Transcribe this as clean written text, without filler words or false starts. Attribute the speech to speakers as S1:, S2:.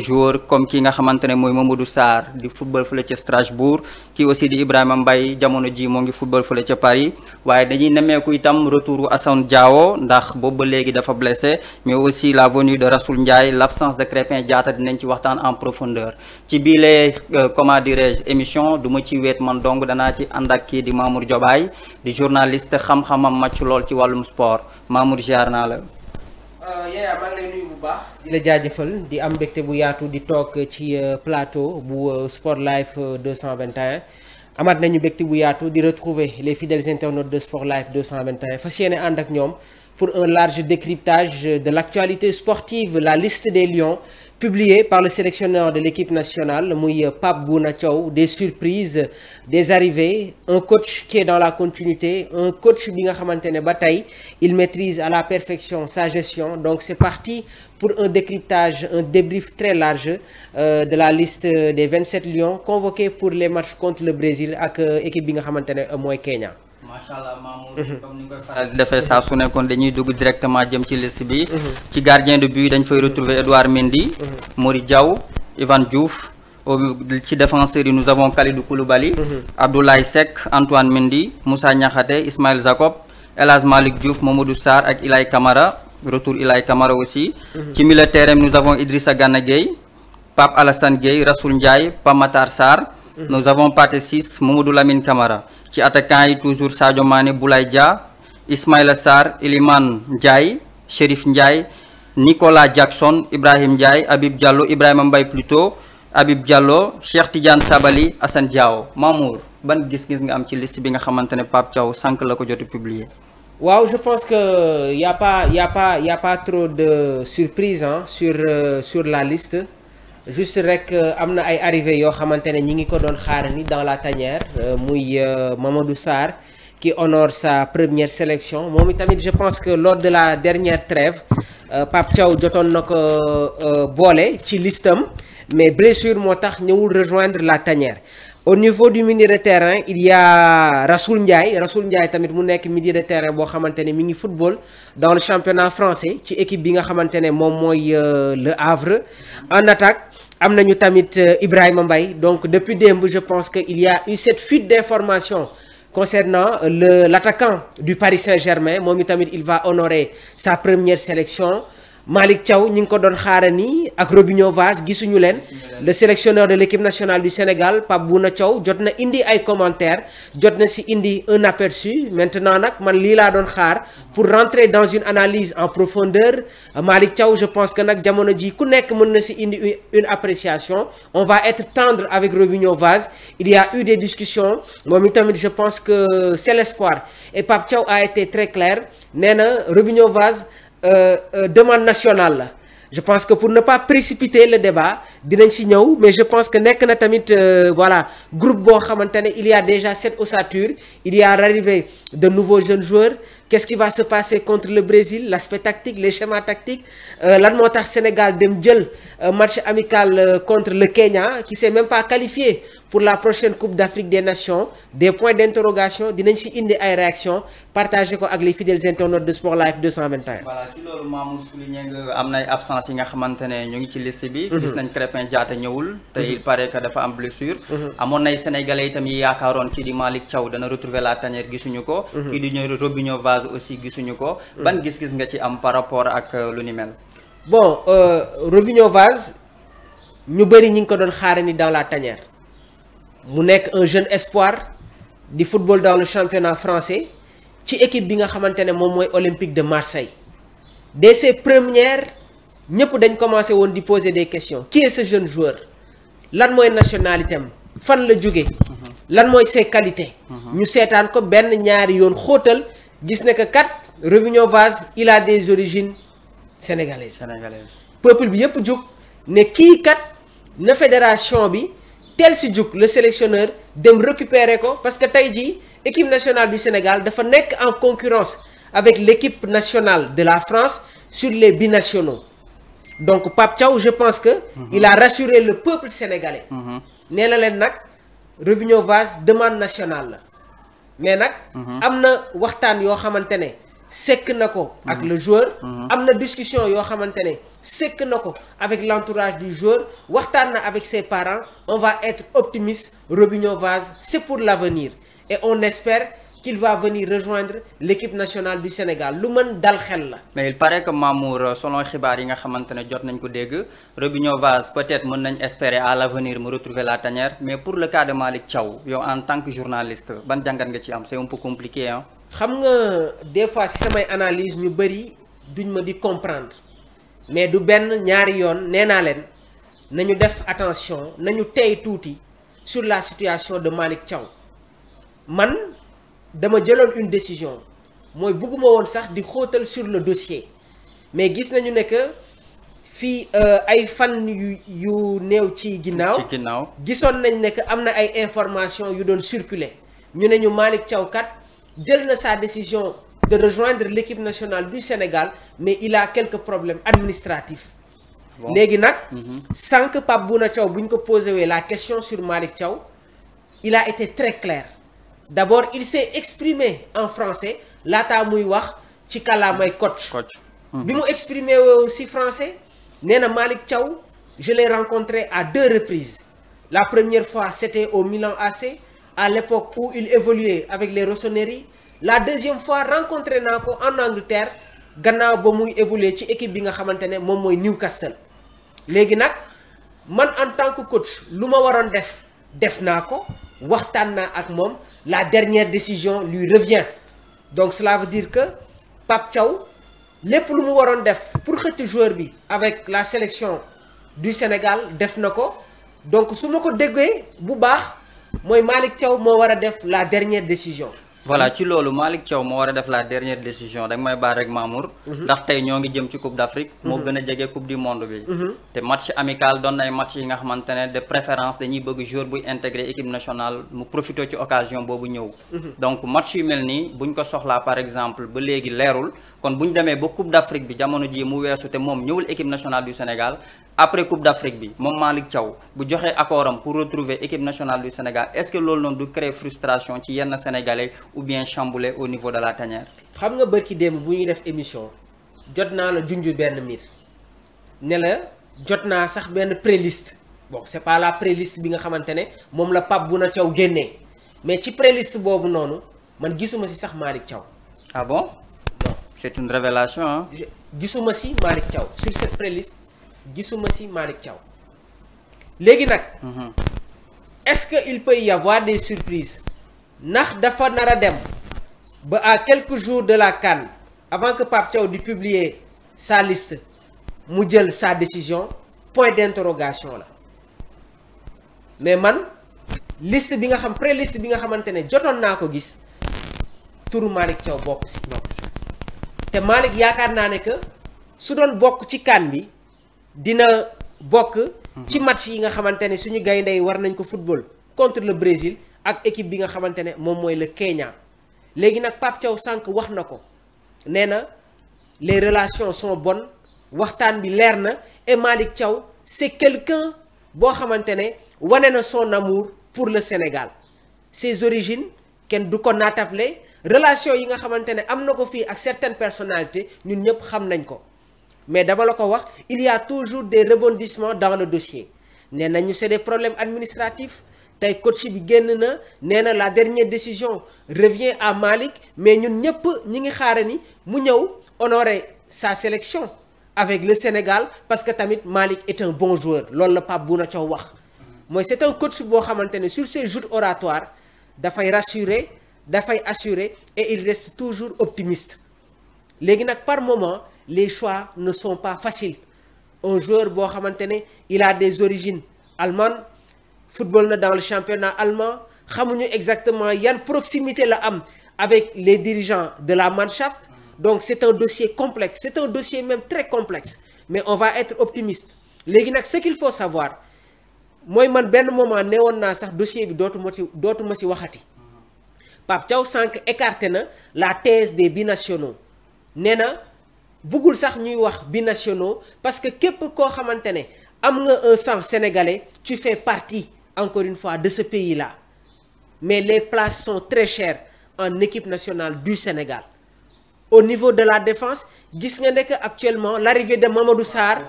S1: joueur comme ki nga xamante ne mooy Mamadou Sarr di football fële ca Strasbourg kii aussi di Ibrahima Mbaye jamono ji moo ngi football fële ca Paris waaye dañuy nemmeeku itam retouru Assane Diao ndax boobu ba léegi dafa blessé mais aussi la venue de Rassoul Ndiaye l'absence de Krépin Diatta dinañ ci waxtaan en profondeur ci biile comment dirais-je émission du ma ci weet man donc danaa ci ànd ak kii di Mamour Diobaye di journaliste xam-xamam màcc lool ci wàllum sport Mamour ziar naa la.
S2: Yaya maa ngi lay nuyu bu baax di la jaajëfal di am mbégte bu yaatu di toog ci plateau bu Sport Life 221 amaat nañu mbégte bu yaatu di retrouver les fidèles internautes de Sport Life 221 fas yéene ànd ak ñoom pour un large décryptage de l'actualité sportive la liste des lions publiée par le sélectionneur de l'équipe nationale muy Pape Bouna Thiaw des surprises des arrivées un coach qui est dans la continuité un coach bi nga xamante ne ba tey il maîtrise à la perfection sa gestion donc c'est parti pour un décryptage un débrief très large de la liste des 27 lions convoqués pour les matchs contre le Brésil ak équipe bi nga xamante ne mooy Kenya.
S1: macha allah Mamour comme ni nga koy faral di defee saa su nekkoon dañuy dugg directement jëm ci liste bi ci gardien de but dañ fay retrouver Edouard Mendy Mori Diaw Ivan Diouf ci défenseurs yi nous avons Kalidou Koulibaly Abdoulaye Seck Antoine Mendy Moussa Niakhaté Ismaël Jacob El Hadj Malick Diouf Mamadou Sarr ak Ilay Camara retour Ilay Camara aussi ci milieu de terrain nous avons Idrissa Gana Gueye Pape Alassane Gueye Rassoul Ndiaye Pape Matar Sarr nous avons Pathé Ciss Mamadou Lamine Camara ci attaquant yi toujours Sadio Mané Boulaye Dia Ismaïla Sarr Iliman Ndiaye Chérif Ndiaye Nicolas Jackson Ibrahim Ndiaye Habib Diallo Ibrahima Mbaye plutôt Habib Diallo Cheikh Tidiane Sabali Assane Diao Mamour ban gis-gis nga am ci liste bi nga xamante ne Pape Thiaw sànq la ko jot publier.
S2: waaw je pense que y a pas trop de surprise sur la liste juste rek am na ay arrivées yoo xamante ne ñi ngi ko doon xaar ni dans la tanière muy Mamadou Sarr qui honore sa première sélection moom itamit je pense que lors de la dernière trêve Pape Thiaw jotoon na ko boole ci listam mais blessure moo tax ñëwul rejoindre la tanière. Au niveau du milieu de terrain il y a Rassoul Ndiaye tamit mu nekk milieu de terrain boo xamante ne mi ngi football dans le championnat français ci équipe bi nga xamante ne moom mooy Le Havre en attaque am nañu tamit Ibrahima Mbaye donc depuis démb je pense que il y a eu cette fuite d'informations concernant l'attaquant du Paris Saint-Germain moom itamit il va honorer sa première sélection Malick Thiaw ñi ngi ko doon xaarani ak Robinho Vaz gisuñu leen le sélectionneur de l'équipe nationale du Sénégal Pape Bouna Thiaw jot na indi ay commentaires jot na si indi un aperçu maintenant nag man lii laa doon xaar pour rentrer dans une analyse en profondeur Malick Thiaw je pense que nag jamono ji ku nekk mën na si indi une appréciation on va être tendre avec Robinho Vaz il y a eu des discussions moom itamit je pense que c'est l'espoir et Pape Thiaw a été très clair nee na Robinho Vaz demande nationale la je pense que pour ne pas précipiter le débat dinañ ci ñëw mais je pense que nekk na tamit voilà groupe boo xamante ne il y a déjà cette ossature il y a l'arrivée de nouveaux jeunes joueurs qu'est-ce qui va se passer contre le Brésil l'aspect tactique les schémas tactiques lan moo tax Sénégal dem jël match amical contre le Kenya qui s'est même pas qualifié pour la prochaine Coupe d'Afrique des Nations des points d'interrogation dinañ ci indi ay réactions partagé ko ak les fidèles internautes de Sport Life 221.
S1: voilà ci loolu Mamour souligné nga am nay absence yi nga xamante ne ñu ngi ci liste bi. gis nañ Krépin Diatta ñëwul. te il paraît que dafa am blessure. amoon nay sénégalais itam yi yaakaaroon kii di Malick Thiaw dana retrouver la tanière gisuñu ko. kii di ñëw Robinho Vaz aussi gisuñu ko. ban gis-gis nga ci am par rapport ak lu ni mel.
S2: bon Robinho Vaz ñu bëri ñi ngi ko doon xaarani dans la tanière. mu nekk un jeune espoir di football dans le championnat français ci équipe bi nga xamante ne moom mooy Olympique de Marseille dès ses premières ñëpp dañ commencé woon di poser des questions qui est ce jeune joueur lan mooy nationalité am fan la jóge lan mooy ses qualités ñu seetaan ko benn ñaari yoon xóotal gis ne que kat Robinho Vaz il a des origines sénégalaises peuple bi yëpp jóg ne kii kat na fédération bi tel si jug le sélectionneur dem récupérer ko parce que tey jii équipe nationale du Sénégal dafa nekk en concurrence avec l'équipe nationale de la France sur les binationaux donc Pape Thiaw je pense que il a rassuré le peuple sénégalais nee na leen nag Robinho Vaz demande nationale la mais nag am na waxtaan yoo xamante ne sekk na ko ak le joueur am na discussion yoo xamante ne sekk na ko avec l'entourage du joueur waxtaan na avec ses parents on va être optimiste. Robinho Vaz c'est pour l'avenir et on espère qu'il va venir rejoindre l'équipe nationale du Sénégal lu mën dal xel la.
S1: mais il paraît que Mamour selon xibaar yi nga xamante ne jot nañ ko dégg Robinho Vaz peut-être mën nañ espérer à l'avenir mu retrouver la tanière mais pour le cas de Malick Thiaw yow en tant que journaliste ban jàngat nga ci am c'est un peu compliqué hein.
S2: xam nga des fois si samay analyse ñu bëri duñ ma di comprendre mais du benn ñaari yoon nee naa leen nañu def attention nañu tey tuuti sur la situation de Malick Thiaw man. dama jëloon une décision mooy bëgguma woon sax di xóotal sur le dossier mais gis nañu ne que fii ay fan yu néew ci ginnaaw gisoon nañ ne que am na ay informations yu doon circuler ñu ne ñu Malick Thiaw kat jël na sa décision de rejoindre l'équipe nationale du Sénégal mais il a quelques problèmes administratifs léegi nag sànq Pape Bouna Thiaw bu ñu ko posé la question sur Malick Thiaw il a été très clair. D'abord il s'est exprimé en français laataa muy wax ci kàllaamay coach. bi mu exprimé aussi français nee na Malick Thiaw je l'ai rencontré à 2 reprises la première fois c'était au Milan AC à l'époque où il évoluait avec les Rossoneri la deuxième fois rencontré naa ko en Angleterre gannaaw ba muy évoluer ci équipe bi nga xamante ne moom mooy Newcastle léegi nag man en tant que coach lu ma waroon def naa ko waxtaan naa ak moom. La dernière décision lui revient donc cela veut dire que Pape Thiaw lépp lu mu waroon def pour xëcc joueur bi avec la sélection du Sénégal def na ko donc su ma ko déggee bu baax mooy Malick Thiaw moo war a def la dernière décision.
S1: voilà ci loolu Malick Thiaw moo war a def la dernière décision da nga may baal rek Mamour. ndax tey ñoo ngi jëm ci Coupe d'Afrique. moo gën a jege Coupe du Monde bi. te match amical doon na ay match yi nga xamante ne de préférence dañuy bëgg joueur buy intégrer équipe nationale mu profité ci occasion boobu ñëw. donc match yu mel nii buñ ko soxlaa par exemple ba léegi leerul kon buñ demee ba Coupe d'Afrique bi jamono ji mu weesu te moom ñëwul équipe nationale du Sénégal. après Coupe d'Afrique bi moom Malick Thiaw bu joxee accord am pour retrouver équipe nationale du Sénégal est-ce que loolu noonu du créer frustration ci yenn sénégalais ou bien chamboulé au niveau de la tanière.
S2: xam nga bërki démb bu ñuy def émission jot naa la junj benn mbir ne la jot naa sax benn préliste bon c'est pas la préliste bi nga xamante ne moom la Pape Bouna Thiaw génnee mais ci préliste boobu noonu man gisuma ci sax Malick Thiaw.
S1: ah bon.
S2: non
S1: c'est une révélation hein.
S2: gisuma ci Malick Thiaw sur cette préliste. gisuma ci Malick Thiaw léegi nag est-ce que il peut y avoir des surprises ndax dafa nar a dem ba à quelques jours de la CAN avant que Pape Thiaw di publier sa liste mu jël sa décision point d'interrogation la mais man liste bi nga xam pré-liste bi nga xamante ne jotoon naa ko gis turu Malick Thiaw bokk ci te Malick yaakaar naa ne que su doon bokk ci CAN bi dina bokk ci match yi nga xamante ne suñu gaynde yi war nañ ko football contre le Brésil ak équipe bi nga xamante ne moom mooy le Kenya léegi nag Pape Thiaw sànq wax na ko nee na les relations sont bonnes waxtaan bi leer na et Malick Thiaw c'est quelqu'un boo xamante ne wane na son amour pour le Sénégal ses origines kenn du ko naatable relation yi nga xamante ne am na ko fii ak certaines personnalités ñun ñëpp xam nañ ko mais dama la ko wax il y a toujours des rebondissements dans le dossier nee nañu c'est des problèmes administratifs tey coach bi génn na nee na la dernière décision revient à Malick mais ñun ñëpp ñi ngi xaare ni mu ñëw honorer sa sélection avec le Sénégal parce que tamit Malick est un bon joueur loolu la Pape Bouna Thiaw wax mooy c'est un coach boo xamante ne sur ses joutes oratoires dafay rassurer dafay assurer et il reste toujours optimiste léegi nag par moment les choix ne sont pas faciles un joueur boo xamante ne il a des origines allemandes football na dans le championnat allemand xamuñu exactement yan proximité la am avec les dirigeants de la Mannschaft donc c'est un dossier complexe c'est un dossier même très complexe mais on va être optimiste léegi nag ce qu'il faut savoir mooy man benn moment neewoon naa sax dossier bi dootuma ci waxati Pape Thiaw sànq écarté na la thèse des binationaux nee na bëggul sax ñuy wax binationaux parce que képp koo xamante ne am nga un sang sénégalais tu fais partie encore une fois de ce pays-là mais les places sont très chères en équipe nationale du Sénégal au niveau de la défense gis nga ne que actuellement l'arrivée de Mamadou Sarr